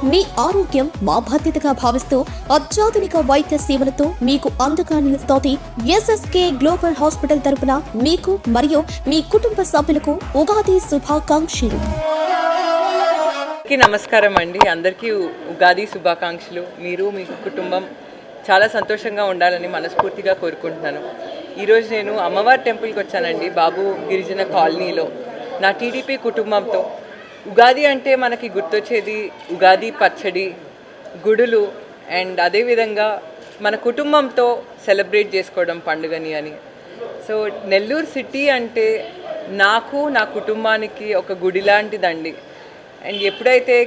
మీ ఆరోగ్యం మా బాధ్యతగా భావిస్తూ అత్యాధునిక వైద్య సేవలతో మీకు అందుగా నిలుస్తోంది ఎస్ఎస్కే గ్లోబల్ హాస్పిటల్ తరపున మీకు మరియు మీ కుటుంబ సభ్యులకు ఉగాది శుభాకాంక్షలు. నమస్కారం అండి. అందరికీ ఉగాది శుభాకాంక్షలు. మీరు మీ కుటుంబం చాలా సంతోషంగా ఉండాలని మనస్ఫూర్తిగా కోరుకుంటున్నాను. ఈరోజు నేను అమ్మవారి టెంపుల్కి వచ్చానండి, బాబు గిరిజన కాలనీలో నా టీడీపీ కుటుంబంతో. ఉగాది అంటే మనకి గుర్తొచ్చేది ఉగాది పచ్చడి, గుడులు అండ్ అదేవిధంగా మన కుటుంబంతో సెలబ్రేట్ చేసుకోవడం పండుగని అని. సో నెల్లూరు సిటీ అంటే నాకు నా కుటుంబానికి ఒక గుడి లాంటిదండి. అండ్ ఎప్పుడైతే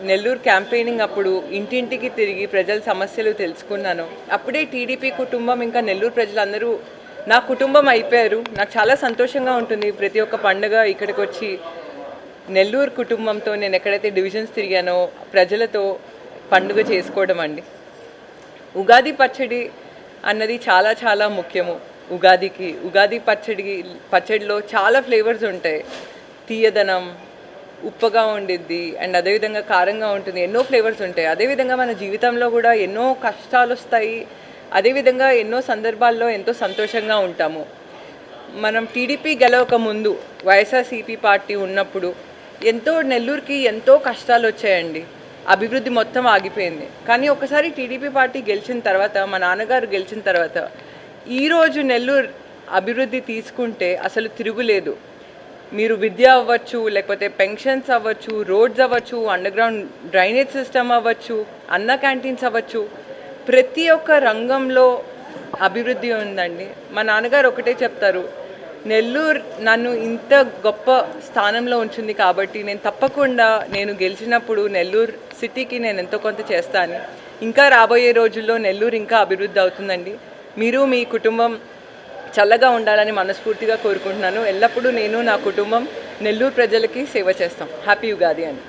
నెల్లూరు క్యాంపెయినింగ్ అప్పుడు ఇంటింటికి తిరిగి ప్రజల సమస్యలు తెలుసుకున్నాను, అప్పుడే టీడీపీ కుటుంబం ఇంకా నెల్లూరు ప్రజలందరూ నా కుటుంబం అయిపోయారు. నాకు చాలా సంతోషంగా ఉంటుంది ప్రతి ఒక్క పండుగ ఇక్కడికి వచ్చి నెల్లూరు కుటుంబంతో నేను ఎక్కడైతే డివిజన్స్ తిరిగానో ప్రజలతో పండుగ చేసుకోవడం అండి. ఉగాది పచ్చడి అన్నది చాలా చాలా ముఖ్యము. ఉగాది పచ్చడిలో చాలా ఫ్లేవర్స్ ఉంటాయి. తీయదనం, ఉప్పగా ఉండిద్ది అండ్ అదేవిధంగా కారంగా ఉంటుంది, ఎన్నో ఫ్లేవర్స్ ఉంటాయి. అదేవిధంగా మన జీవితంలో కూడా ఎన్నో కష్టాలు వస్తాయి, అదేవిధంగా ఎన్నో సందర్భాల్లో ఎంతో సంతోషంగా ఉంటాము. మనం టీడీపీ గెలవక ముందు వైఎస్ఆర్సీపీ పార్టీ ఉన్నప్పుడు నెల్లూరుకి ఎంతో కష్టాలు వచ్చాయండి. అభివృద్ధి మొత్తం ఆగిపోయింది. కానీ ఒకసారి టీడీపీ పార్టీ గెలిచిన తర్వాత, మా నాన్నగారు గెలిచిన తర్వాత ఈరోజు నెల్లూరు అభివృద్ధి తీసుకుంటే అసలు తిరుగులేదు. మీరు విద్య అవ్వచ్చు, లేకపోతే పెన్షన్స్ అవ్వచ్చు, రోడ్స్ అవ్వచ్చు, అండర్గ్రౌండ్ డ్రైనేజ్ సిస్టమ్ అవ్వచ్చు, అన్న క్యాంటీన్స్ అవ్వచ్చు, ప్రతి ఒక్క రంగంలో అభివృద్ధి ఉందండి. మా నాన్నగారు ఒకటే చెప్తారు, నెల్లూరు నన్ను ఇంత గొప్ప స్థానంలో ఉంచింది కాబట్టి నేను గెలిచినప్పుడు నెల్లూరు సిటీకి నేను ఎంతో కొంత చేస్తాను. ఇంకా రాబోయే రోజుల్లో నెల్లూరు ఇంకా అభివృద్ధి అవుతుందండి. మీరు మీ కుటుంబం చల్లగా ఉండాలని మనస్ఫూర్తిగా కోరుకుంటున్నాను. ఎల్లప్పుడూ నేను నా కుటుంబం నెల్లూరు ప్రజలకి సేవ చేస్తాం. హ్యాపీ ఉగాది అండి.